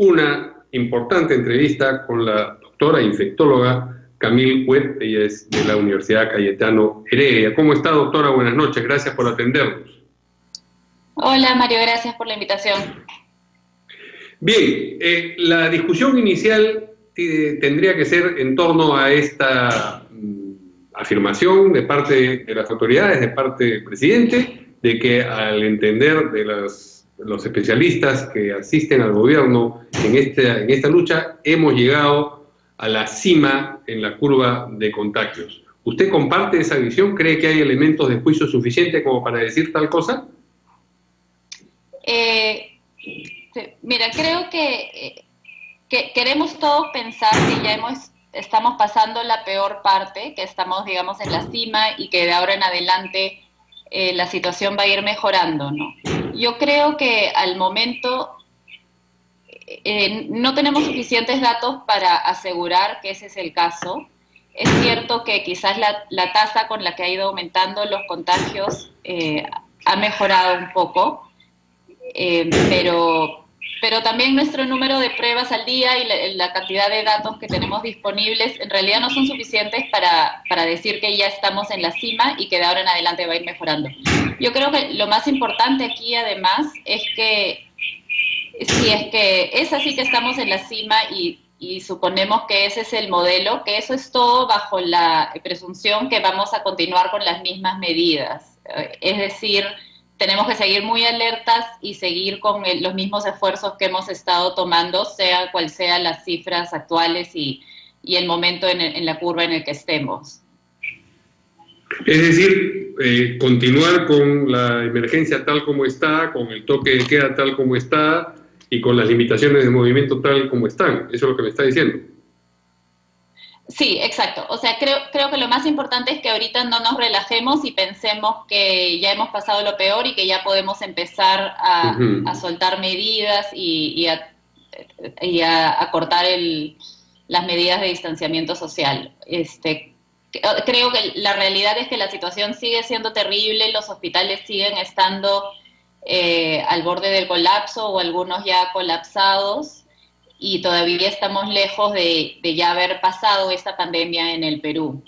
una importante entrevista con la doctora infectóloga Camille Huet. Ella es de la Universidad Cayetano Heredia. ¿Cómo está, doctora? Buenas noches, gracias por atendernos. Hola, Mario, gracias por la invitación. Bien, la discusión inicial tendría que ser en torno a esta afirmación de parte de las autoridades, de parte del presidente, de que al entender de los especialistas que asisten al gobierno en esta lucha, hemos llegado a la cima en la curva de contagios. ¿Usted comparte esa visión? ¿Cree que hay elementos de juicio suficientes como para decir tal cosa? Mira, creo que queremos todos pensar que ya estamos pasando la peor parte, que estamos, digamos, en la cima y que de ahora en adelante la situación va a ir mejorando, ¿no? Yo creo que al momento no tenemos suficientes datos para asegurar que ese es el caso. Es cierto que quizás la tasa con la que ha ido aumentando los contagios ha mejorado un poco, pero también nuestro número de pruebas al día y la cantidad de datos que tenemos disponibles en realidad no son suficientes para decir que ya estamos en la cima y que de ahora en adelante va a ir mejorando. Yo creo que lo más importante aquí además es que si es que es así que estamos en la cima y suponemos que ese es el modelo, que eso es todo bajo la presunción que vamos a continuar con las mismas medidas. Es decir, tenemos que seguir muy alertas y seguir con los mismos esfuerzos que hemos estado tomando, sea cual sean las cifras actuales y el momento en la curva en el que estemos. Es decir, continuar con la emergencia tal como está, con el toque de queda tal como está y con las limitaciones de movimiento tal como están. Eso es lo que me está diciendo. Sí, exacto. O sea, creo que lo más importante es que ahorita no nos relajemos y pensemos que ya hemos pasado lo peor y que ya podemos empezar a soltar medidas y a cortar las medidas de distanciamiento social. Creo que la realidad es que la situación sigue siendo terrible, los hospitales siguen estando al borde del colapso o algunos ya colapsados, y todavía estamos lejos de ya haber pasado esta pandemia en el Perú.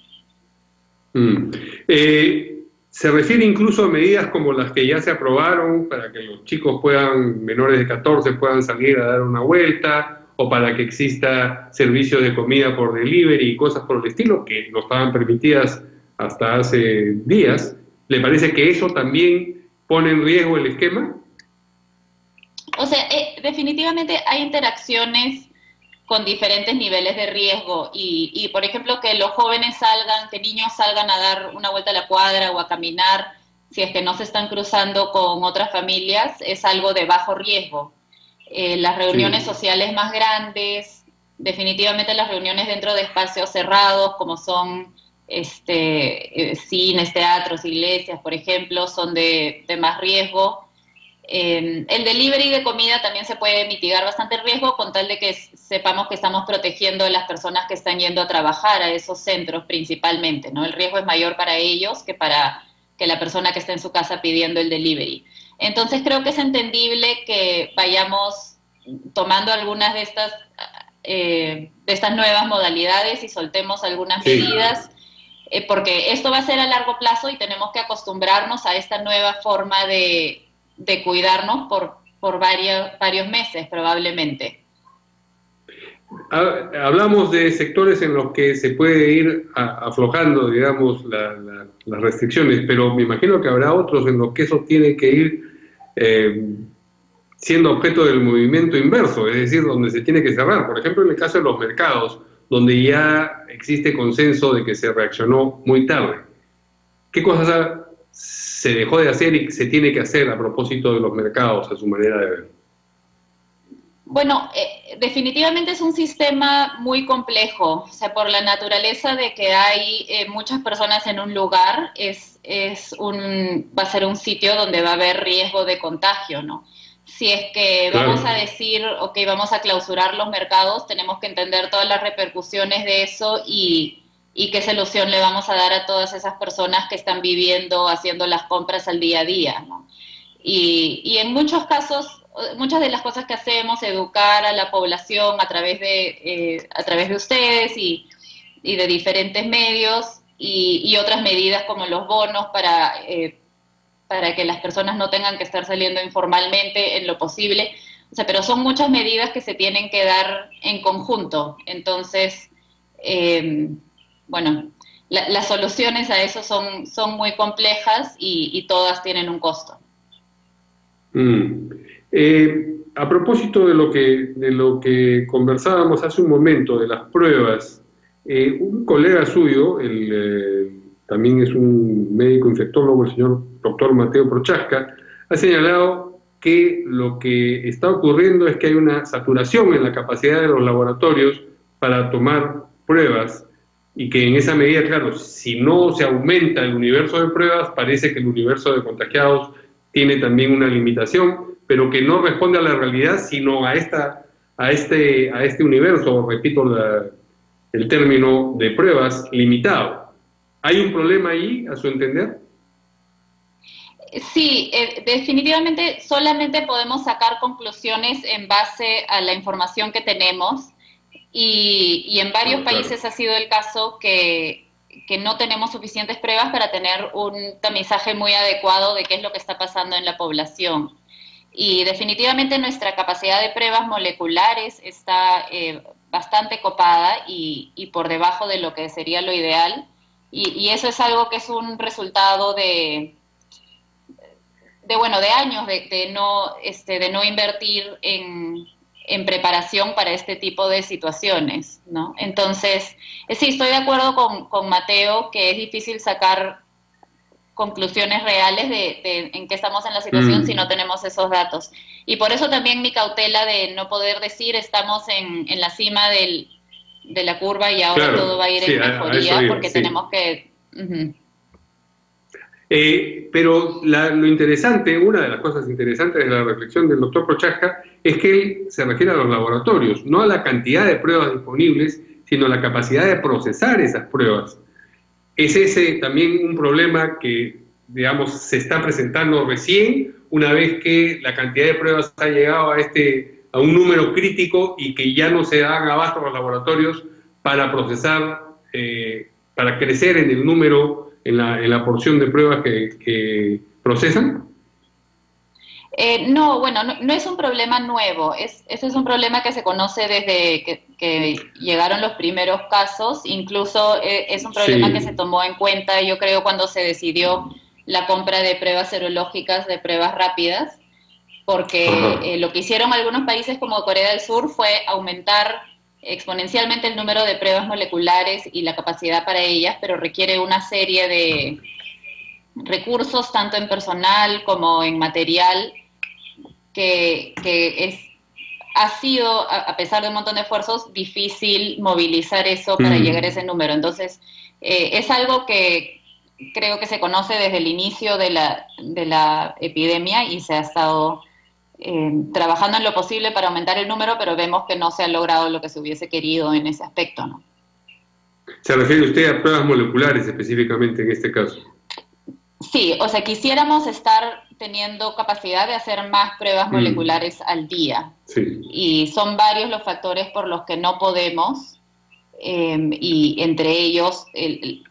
Se refiere incluso a medidas como las que ya se aprobaron para que los chicos menores de 14 puedan salir a dar una vuelta, o para que exista servicios de comida por delivery y cosas por el estilo, que no estaban permitidas hasta hace días. ¿Le parece que eso también pone en riesgo el esquema? O sea, definitivamente hay interacciones con diferentes niveles de riesgo y, por ejemplo, que los jóvenes salgan, que niños salgan a dar una vuelta a la cuadra o a caminar, si es que no se están cruzando con otras familias, es algo de bajo riesgo. Las reuniones sociales más grandes, definitivamente las reuniones dentro de espacios cerrados, como son cines, teatros, iglesias, por ejemplo, son de más riesgo. El delivery de comida también se puede mitigar bastante el riesgo con tal de que sepamos que estamos protegiendo a las personas que están yendo a trabajar a esos centros principalmente, ¿no? El riesgo es mayor para ellos que para la persona que está en su casa pidiendo el delivery. Entonces creo que es entendible que vayamos tomando algunas de estas nuevas modalidades y soltemos algunas medidas, porque esto va a ser a largo plazo y tenemos que acostumbrarnos a esta nueva forma de cuidarnos por varios meses probablemente. Hablamos de sectores en los que se puede ir aflojando, digamos, las restricciones, pero me imagino que habrá otros en los que eso tiene que ir siendo objeto del movimiento inverso, es decir, donde se tiene que cerrar. Por ejemplo, en el caso de los mercados, donde ya existe consenso de que se reaccionó muy tarde. ¿Qué cosas se dejó de hacer y se tiene que hacer a propósito de los mercados, a su manera de ver? Bueno, definitivamente es un sistema muy complejo. O sea, por la naturaleza de que hay muchas personas en un lugar, va a ser un sitio donde va a haber riesgo de contagio, ¿no? Si es que vamos a decir, ok, vamos a clausurar los mercados, tenemos que entender todas las repercusiones de eso y qué solución le vamos a dar a todas esas personas que están viviendo, haciendo las compras al día a día, ¿no? Y en muchos casos muchas de las cosas que hacemos, educar a la población a través de ustedes y de diferentes medios y otras medidas como los bonos para que las personas no tengan que estar saliendo informalmente en lo posible. O sea, pero son muchas medidas que se tienen que dar en conjunto. Entonces, bueno, las soluciones a eso son muy complejas y todas tienen un costo. A propósito de lo que conversábamos hace un momento, de las pruebas, un colega suyo, también es un médico infectólogo, el señor doctor Mateo Prochaska, ha señalado que lo que está ocurriendo es que hay una saturación en la capacidad de los laboratorios para tomar pruebas y que en esa medida, claro, si no se aumenta el universo de pruebas, parece que el universo de contagiados tiene también una limitación, pero que no responde a la realidad, sino a este universo, repito el término, de pruebas limitado. ¿Hay un problema ahí, a su entender? Sí, definitivamente solamente podemos sacar conclusiones en base a la información que tenemos y en varios países ha sido el caso que no tenemos suficientes pruebas para tener un tamizaje muy adecuado de qué es lo que está pasando en la población. Y definitivamente nuestra capacidad de pruebas moleculares está bastante copada y por debajo de lo que sería lo ideal. Y eso es algo que es un resultado de años de no invertir en preparación para este tipo de situaciones, ¿no? Entonces, sí, estoy de acuerdo con Mateo que es difícil sacar conclusiones reales de en qué estamos en la situación si no tenemos esos datos. Y por eso también mi cautela de no poder decir estamos en la cima de la curva y ahora claro, todo va a ir en mejoría, porque tenemos que... Pero lo interesante, una de las cosas interesantes de la reflexión del doctor Prochaska es que él se refiere a los laboratorios, no a la cantidad de pruebas disponibles, sino a la capacidad de procesar esas pruebas. ¿Es ese también un problema que, digamos, se está presentando recién, una vez que la cantidad de pruebas ha llegado a un número crítico y que ya no se dan abasto los laboratorios para procesar, para crecer en el número, en la porción de pruebas que procesan? No, bueno, no es un problema nuevo, ese es un problema que se conoce desde que llegaron los primeros casos, incluso es un problema que se tomó en cuenta, yo creo, cuando se decidió la compra de pruebas serológicas, de pruebas rápidas, porque lo que hicieron algunos países como Corea del Sur fue aumentar exponencialmente el número de pruebas moleculares y la capacidad para ellas, pero requiere una serie de recursos, tanto en personal como en material, que ha sido, a pesar de un montón de esfuerzos, difícil movilizar eso para llegar a ese número. Entonces, es algo que creo que se conoce desde el inicio de la epidemia y se ha estado trabajando en lo posible para aumentar el número, pero vemos que no se ha logrado lo que se hubiese querido en ese aspecto, ¿no? ¿Se refiere usted a pruebas moleculares específicamente en este caso? Sí, o sea, quisiéramos estar teniendo capacidad de hacer más pruebas moleculares al día. Sí. Y son varios los factores por los que no podemos, y entre ellos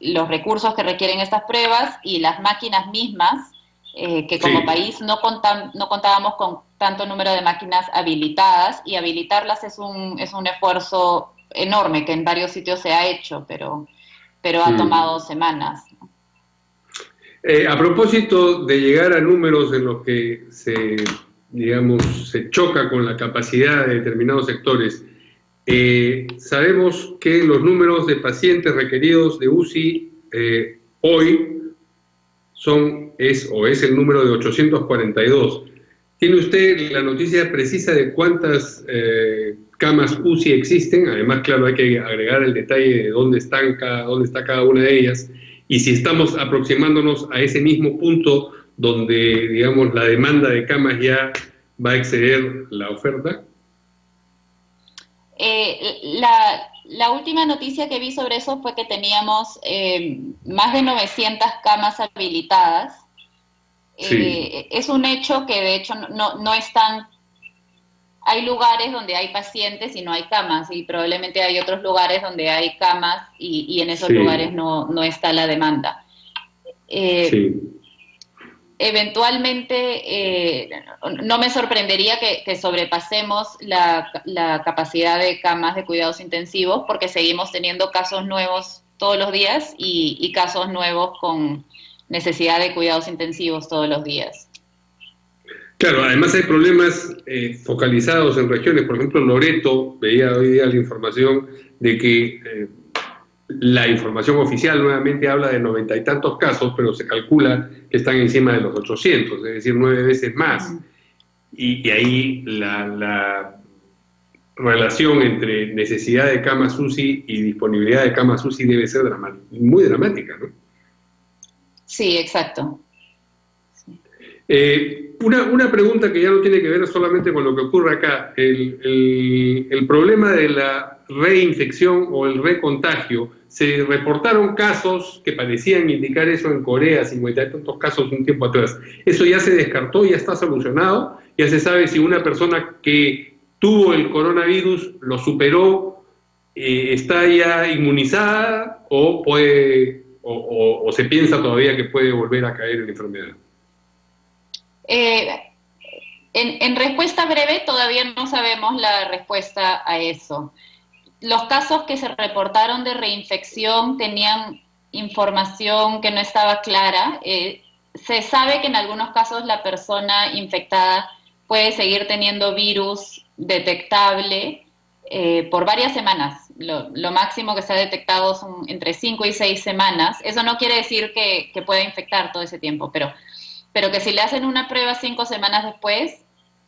los recursos que requieren estas pruebas y las máquinas mismas, que como país no contábamos con tanto número de máquinas habilitadas, y habilitarlas es un esfuerzo enorme que en varios sitios se ha hecho, pero ha tomado semanas. A propósito de llegar a números en los que se choca con la capacidad de determinados sectores, sabemos que los números de pacientes requeridos de UCI hoy es el número de 842. ¿Tiene usted la noticia precisa de cuántas camas UCI existen? Además, claro, hay que agregar el detalle de dónde está cada una de ellas. Y si estamos aproximándonos a ese mismo punto donde, digamos, la demanda de camas ya va a exceder la oferta. La última noticia que vi sobre eso fue que teníamos más de 900 camas habilitadas. Sí. Es un hecho que de hecho no es tan hay lugares donde hay pacientes y no hay camas, y probablemente hay otros lugares donde hay camas y en esos lugares Sí, no está la demanda. Eh, sí. Eventualmente, no me sorprendería que sobrepasemos la capacidad de camas de cuidados intensivos, porque seguimos teniendo casos nuevos todos los días y casos nuevos con necesidad de cuidados intensivos todos los días. Claro, además hay problemas focalizados en regiones. Por ejemplo, Loreto, veía hoy día la información de que la información oficial nuevamente habla de 90 y tantos casos, pero se calcula que están encima de los 800, es decir, 9 veces más. Y ahí la relación entre necesidad de camas UCI y disponibilidad de camas UCI debe ser muy dramática, ¿no? Sí, exacto. Una pregunta que ya no tiene que ver solamente con lo que ocurre acá. El problema de la reinfección o el recontagio, se reportaron casos que parecían indicar eso en Corea, 50 y tantos casos un tiempo atrás. ¿Eso ya se descartó, ya está solucionado? ¿Ya se sabe si una persona que tuvo el coronavirus lo superó, está ya inmunizada o, o se piensa todavía que puede volver a caer en la enfermedad? Eh, en respuesta breve, todavía no sabemos la respuesta a eso. Los casos que se reportaron de reinfección tenían información que no estaba clara. Se sabe que en algunos casos la persona infectada puede seguir teniendo virus detectable por varias semanas. Lo máximo que se ha detectado son entre 5 y 6 semanas. Eso no quiere decir que pueda infectar todo ese tiempo, pero que si le hacen una prueba 5 semanas después,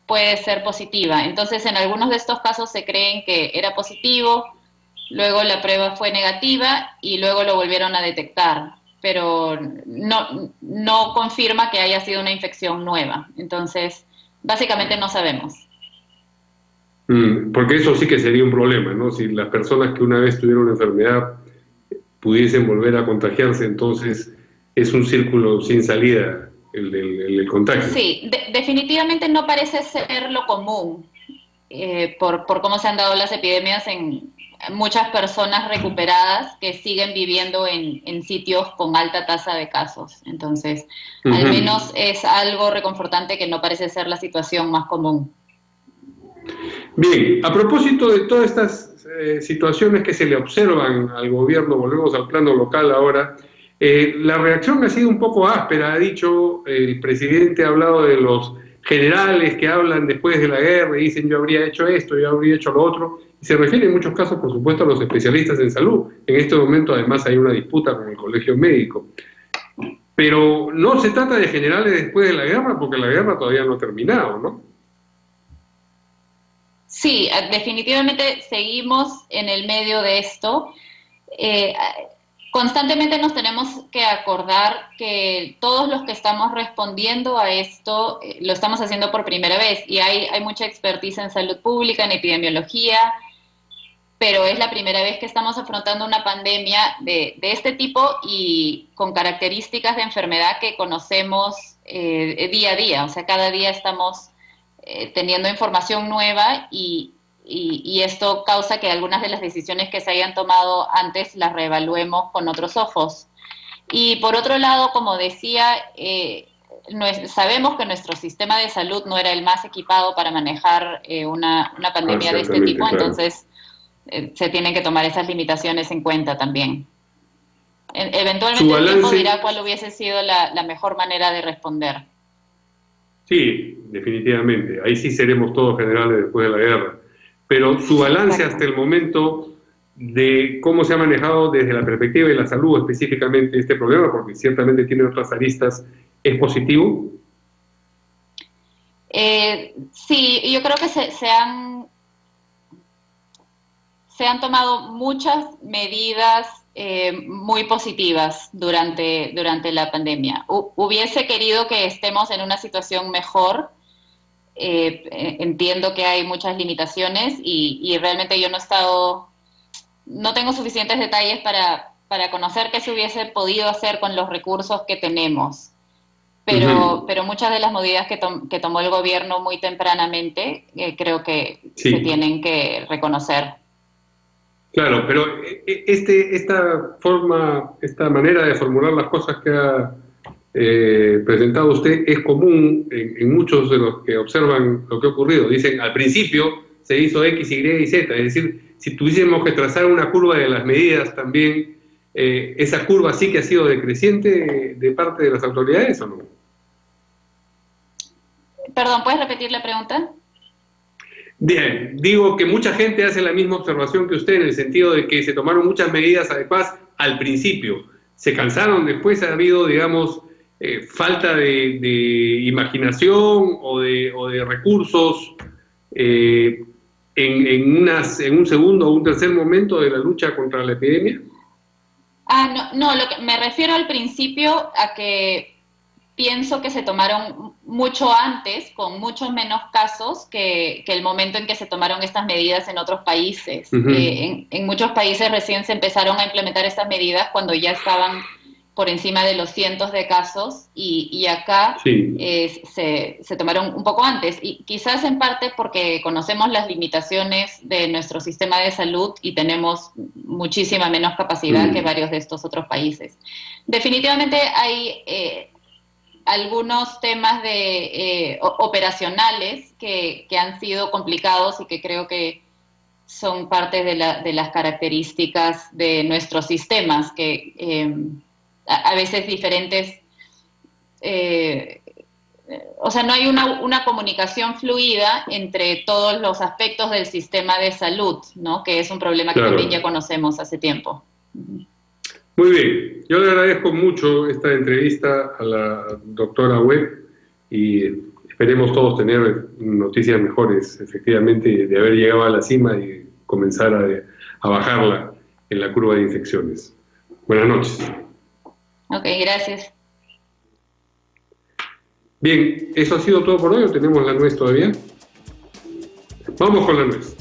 puede ser positiva. Entonces, en algunos de estos casos se creen que era positivo, luego la prueba fue negativa y luego lo volvieron a detectar, pero no confirma que haya sido una infección nueva. Entonces, básicamente no sabemos. Porque eso sí que sería un problema, ¿no? Si las personas que una vez tuvieron la enfermedad pudiesen volver a contagiarse, entonces es un círculo sin salida el contagio. Sí, definitivamente no parece ser lo común, por cómo se han dado las epidemias en muchas personas recuperadas que siguen viviendo en sitios con alta tasa de casos. Entonces, al Ujú. menos es algo reconfortante que no parece ser la situación más común. Bien, a propósito de todas estas situaciones que se le observan al gobierno, volvemos al plano local ahora, la reacción ha sido un poco áspera, ha dicho el presidente, ha hablado de los generales que hablan después de la guerra y dicen yo habría hecho esto, yo habría hecho lo otro, y se refiere en muchos casos, por supuesto, a los especialistas en salud. En este momento, además, hay una disputa con el colegio médico. Pero no se trata de generales después de la guerra, porque la guerra todavía no ha terminado, ¿no? Sí, definitivamente seguimos en el medio de esto. Eh, Constantemente nos tenemos que acordar que todos los que estamos respondiendo a esto lo estamos haciendo por primera vez y hay mucha expertise en salud pública, en epidemiología, pero es la primera vez que estamos afrontando una pandemia de este tipo y con características de enfermedad que conocemos día a día. O sea, cada día estamos teniendo información nueva y esto causa que algunas de las decisiones que se hayan tomado antes las reevaluemos con otros ojos. Y por otro lado, como decía, sabemos que nuestro sistema de salud no era el más equipado para manejar una Ah, pandemia de este ciertamente, tipo, claro. entonces se tienen que tomar esas limitaciones en cuenta también. Su Eventualmente el tiempo dirá balance, cuál hubiese sido la mejor manera de responder. sí, definitivamente, ahí sí seremos todos generales después de la guerra, pero su balance hasta Exacto. el momento de cómo se ha manejado desde la perspectiva de la salud específicamente este problema, porque ciertamente tiene otras aristas, ¿es positivo? Sí, yo creo que se han tomado muchas medidas muy positivas durante la pandemia. Hubiese querido que estemos en una situación mejor. Entiendo que hay muchas limitaciones y realmente yo no tengo suficientes detalles para conocer qué se hubiese podido hacer con los recursos que tenemos. pero muchas de las medidas que tomó el gobierno muy tempranamente creo que Sí. se tienen que reconocer. Claro, pero esta manera de formular las cosas que ha presentado usted es común en muchos de los que observan lo que ha ocurrido. Dicen, al principio se hizo X, Y y Z, es decir, si tuviésemos que trazar una curva de las medidas también, ¿esa curva sí que ha sido decreciente de parte de las autoridades o no? Perdón, ¿puedes repetir la pregunta? Bien, digo que mucha gente hace la misma observación que usted en el sentido de que se tomaron muchas medidas adecuadas al principio, se cansaron, después ha habido, digamos, falta de imaginación o de recursos en un segundo o un tercer momento de la lucha contra la epidemia. No, lo que me refiero al principio a que pienso que se tomaron mucho antes, con muchos menos casos que el momento en que se tomaron estas medidas en otros países. En muchos países recién se empezaron a implementar estas medidas cuando ya estaban por encima de los cientos de casos y acá Sí. Se tomaron un poco antes. Y quizás en parte porque conocemos las limitaciones de nuestro sistema de salud y tenemos muchísima menos capacidad que varios de estos otros países. Definitivamente hay algunos temas operacionales que han sido complicados y que creo que son parte de las características de nuestros sistemas, que a veces diferentes, o sea, no hay una comunicación fluida entre todos los aspectos del sistema de salud, ¿no? Que es un problema que también ya conocemos hace tiempo. Muy bien, yo le agradezco mucho esta entrevista a la doctora Webb y esperemos todos tener noticias mejores, efectivamente, de haber llegado a la cima y comenzar a bajarla en la curva de infecciones. Buenas noches. Ok, gracias. Bien, eso ha sido todo por hoy, ¿o tenemos la nuez todavía? Vamos con la nuez.